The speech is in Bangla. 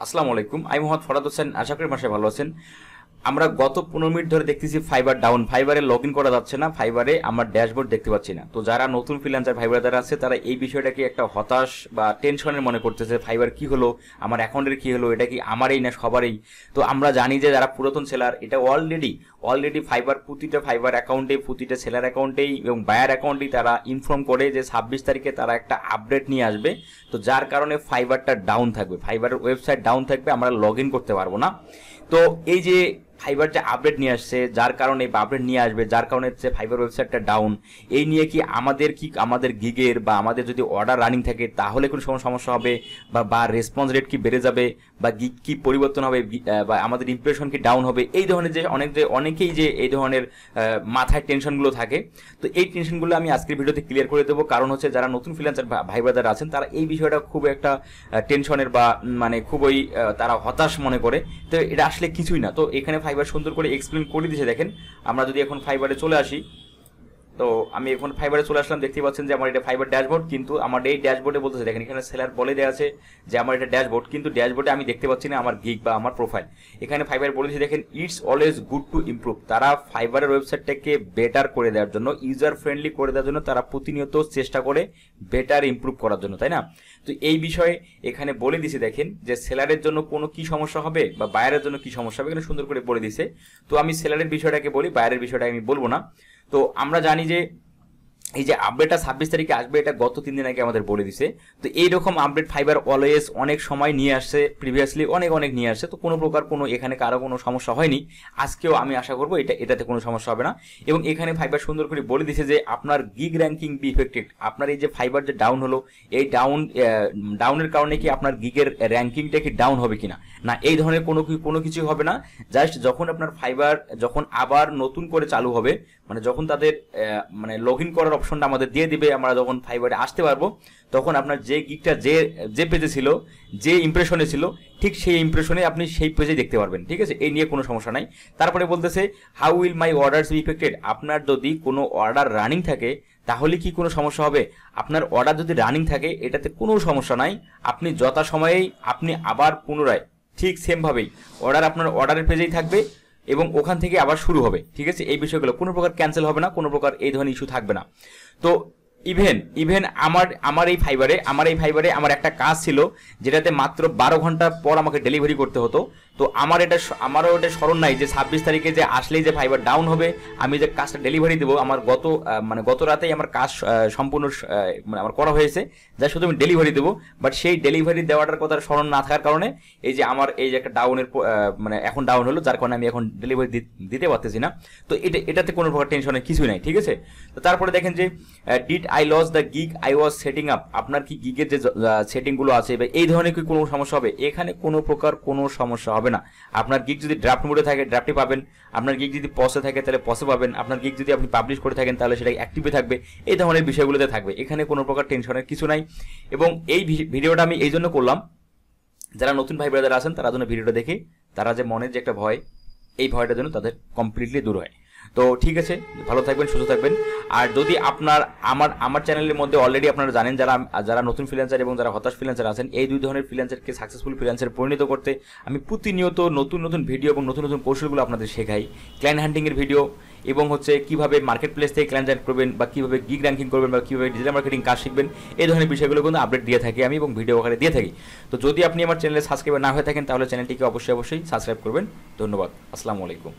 আসসালামু আলাইকুম, আমি মোহাম্মদ ফরাদ হোসেন। আশা করি মাসে ভালো আছেন। আমরা গত 15 মিনিট ধরে দেখতেছি ফাইবার ডাউন, ফাইবারে লগ ইন করা যাচ্ছে না, ফাইবারে আমার ড্যাশবোর্ড দেখতে পাচ্ছি না। তো যারা নতুন ফ্রিল্যান্সার ফাইবার যারা আছে তারা এই বিষয়টাকে একটা হতাশ বা টেনশনের মনে করতেছে, ফাইবার কি হলো, আমার অ্যাকাউন্টের কি হলো, এটা কি আমারই না সবারই। তো আমরা জানি যে যারা পুরাতন সেলার, এটা অলরেডি ফাইবার প্রতিটা ফাইবার অ্যাকাউন্টে, প্রতিটা সেলার অ্যাকাউন্টেই এবং বায়ার অ্যাকাউন্টেই তারা ইনফর্ম করে যে 26 তারিখে তারা একটা আপডেট নিয়ে আসবে। তো যার কারণে ফাইবারটা ডাউন থাকবে, ফাইবারের ওয়েবসাইট ডাউন থাকবে, আমরা লগ ইন করতে পারবো না। তো এই যে ফাইবার যে আপডেট নিয়ে আসছে, যার কারণে আপডেট নিয়ে আসবে, যার কারণে হচ্ছে ফাইবার ওয়েবসাইটটা ডাউন, এই নিয়ে কি আমাদের গিগের বা আমাদের যদি অর্ডার রানিং থাকে তাহলে কোনো সমস্যা হবে, বা রেসপন্স রেট কি বেড়ে যাবে, বা গিগ কি পরিবর্তন হবে, বা আমাদের ইমপ্রেশন কি ডাউন হবে, এই ধরনের যে অনেকেই যে এই ধরনের মাথায় টেনশনগুলো থাকে। তো এই টেনশনগুলো আমি আজকের ভিডিওতে ক্লিয়ার করে দেবো। কারণ হচ্ছে যারা নতুন ফ্রিল্যান্সার ভাই ব্রাদার আছেন তারা এই বিষয়টা খুব একটা টেনশনের বা মানে খুবই তারা হতাশ মনে করে। তো এটা আসলে কিছুই না। তো এখানে ফাইবার সুন্দর করে এক্সপ্লেন করে দিয়েছে। দেখেন, আমরা যদি এখন ফাইবারে চলে আসি, তো আমি এখন ফাইবারে চলে আসলাম, দেখতে পাচ্ছেন যে আমার এটা ফাইবার ড্যাশবোর্ড, কিন্তু আমার এই ড্যাশবোর্ডে বলতেছে, দেখেন এখানে সেলার বলে দেওয়া আছে যে আমার এটা ড্যাশবোর্ড, কিন্তু ড্যাশবোর্ডে আমি দেখতে পাচ্ছি না আমার গিগ বা আমার প্রোফাইল। এখানে ফাইবার বলে দিয়েছে, দেখেন it's always good to improve. তারা ফাইবারের ওয়েবসাইটটাকে বেটার করে দেওয়ার জন্য, ইউজার ফ্রেন্ডলি করে দেওয়ার জন্য তারা প্রতিনিয়ত চেষ্টা করে বেটার ইমপ্রুভ করার জন্য, তাই না? তো এই বিষয়ে এখানে বলে দিছে, দেখেন যে সেলারের জন্য কোনো কি সমস্যা হবে বা বায়ারের জন্য কি সমস্যা হবে, এখানে সুন্দর করে বলে দিছে। তো আমি সেলারের বিষয়টাকে বলি, বায়ারের বিষয়টা আমি বলবো না। তো আমরা জানি যে এই যে আপডেটটা 26 তারিখে আসবে, এটা গত 3 দিন আগে আমাদের বলে দিছে। তো এইরকম আপডেট ফাইবার অলওয়েজ অনেক সময় নিয়ে আসছে, প্রিভিয়াসলি অনেক নিয়ে আসছে। তো কোনো প্রকার এখানে কারো কোনো সমস্যা হয়নি। আজকেও আমি আশা করবো এটাতে কোনো সমস্যা হবে না। এবং এখানে ফাইবার সুন্দর করে বলে দিছে যে আপনার গিগ র্যাঙ্কিং বি ইফেক্টেড। আপনার এই যে ফাইবার যে ডাউন হলো, এই ডাউনের কারণে কি আপনার গিগের র্যাঙ্কিংটা কি ডাউন হবে কিনা, না এই ধরনের কোনো কিছু হবে না। জাস্ট যখন আপনার ফাইবার যখন আবার নতুন করে চালু হবে, মানে যখন তাদের মানে লগ ইন করার অপশনটা আমাদের দিয়ে দিবে, আমরা যখন ফাইবারে আসতে পারবো, তখন আপনার যে গিগটা যে পেজে ছিল, যে ইমপ্রেশনে ছিল, ঠিক সেই ইমপ্রেশনে আপনি সেই পেজে দেখতে পারবেন। ঠিক আছে, এই নিয়ে কোনো সমস্যা নাই। তারপরে বলতেছে how will my orders be affected. আপনার যদি কোনো অর্ডার রানিং থাকে তাহলে কি কোনো সমস্যা হবে? আপনার অর্ডার যদি রানিং থাকে এটাতে কোনো সমস্যা নাই। আপনি যথাসময়েই আপনি আবার পুনরায় ঠিক সেমভাবেই আপনার অর্ডারের পেজেই থাকবে এবং ওখান থেকে আবার শুরু হবে। ঠিক আছে, এই বিষয়গুলো কোনো প্রকার ক্যান্সেল হবে না, কোনো প্রকার এই ধরনের ইস্যু থাকবে না। তো ইভেন আমার এই ফাইবারে আমার একটা কাজ ছিল যেটাতে মাত্র 12 ঘন্টা পর আমাকে ডেলিভারি করতে হতো। তো আমারও এটা স্মরণ নাই যে 26 তারিখে যে আসলেই যে ফাইবার ডাউন হবে, আমি যে কাজটা ডেলিভারি দেবো। আমার গত রাতেই আমার কাজ সম্পূর্ণ মানে আমার করা হয়েছে, যা শুধু আমি ডেলিভারি দেবো। বাট সেই ডেলিভারি দেওয়াটার কথা স্মরণ না থাকার কারণে এই যে আমার এই যে একটা ডাউনের মানে এখন ডাউন হলো, যার কারণে আমি এখন ডেলিভারি দিতে পারতেছি না। তো এটাতে কোনো প্রকার টেনশনের কিছুই নাই। ঠিক আছে, তো তারপরে দেখেন যে did I lose the gig I was setting up. আপনার কি গিগের যে সেটিংগুলো আছে বা এই ধরনের কি কোনো সমস্যা হবে? এখানে কোনো প্রকার কোনো সমস্যা হবে না। আপনার গিগ যদি ড্রাফট মোডে থাকে ড্রাফটে পাবেন, আপনার গিগ যদি পসে থাকে তাহলে পসে পাবেন, আপনার গিগ যদি আপনি পাবলিশ করে থাকেন তাহলে সেটা অ্যাক্টিভে থাকবে। এই ধরনের বিষয়গুলোতে থাকবে, এখানে কোনো প্রকার টেনশনের কিছু নাই। এবং এই ভিডিওটা আমি এই জন্য করলাম, যারা নতুন ভাই ব্রাদার আছেন তারা যেন ভিডিওটা দেখে তারা যে মনের যে একটা ভয়, এই ভয়টা যেন তাদের কমপ্লিটলি দূর হয়। তো ঠিক আছে, ভালো থাকবেন, সুস্থ থাকবেন। আর যদি আপনার আমার চ্যানেলের মধ্যে অলরেডি আপনারা জানেন, যারা নতুন ফ্রিল্যান্সার এবং যারা হতাশ ফ্রিল্যান্সার আছেন, এই দুই ধরনের ফ্রিল্যান্সারকে সাকসেসফুল ফ্রিল্যান্সারে পরিণত করতে আমি প্রতিনিয়ত নতুন ভিডিও এবং নতুন কৌশলগুলো আপনাদের শেখাই। ক্লায়েন্ট হান্টিংয়ের ভিডিও এবং হচ্ছে কীভাবে মার্কেট প্লেস থেকে ক্লায়েন্ট জেনারেট করবেন, বা কীভাবে গিগ র্যাঙ্কিং করবেন, বা কীভাবে ডিজিটাল মার্কেটিং কাজ শিখবেন, এই ধরনের বিষয়গুলো কিন্তু আপডেট দিয়ে থাকি আমি এবং ভিডিও আকারে দিয়ে থাকি। তো যদি আপনি আমার চ্যানেলে সাবস্ক্রাইবার না হয়ে থাকেন তাহলে চ্যানেলটিকে অবশ্যই সাবস্ক্রাইব করবেন। ধন্যবাদ, আসসালামু আলাইকুম।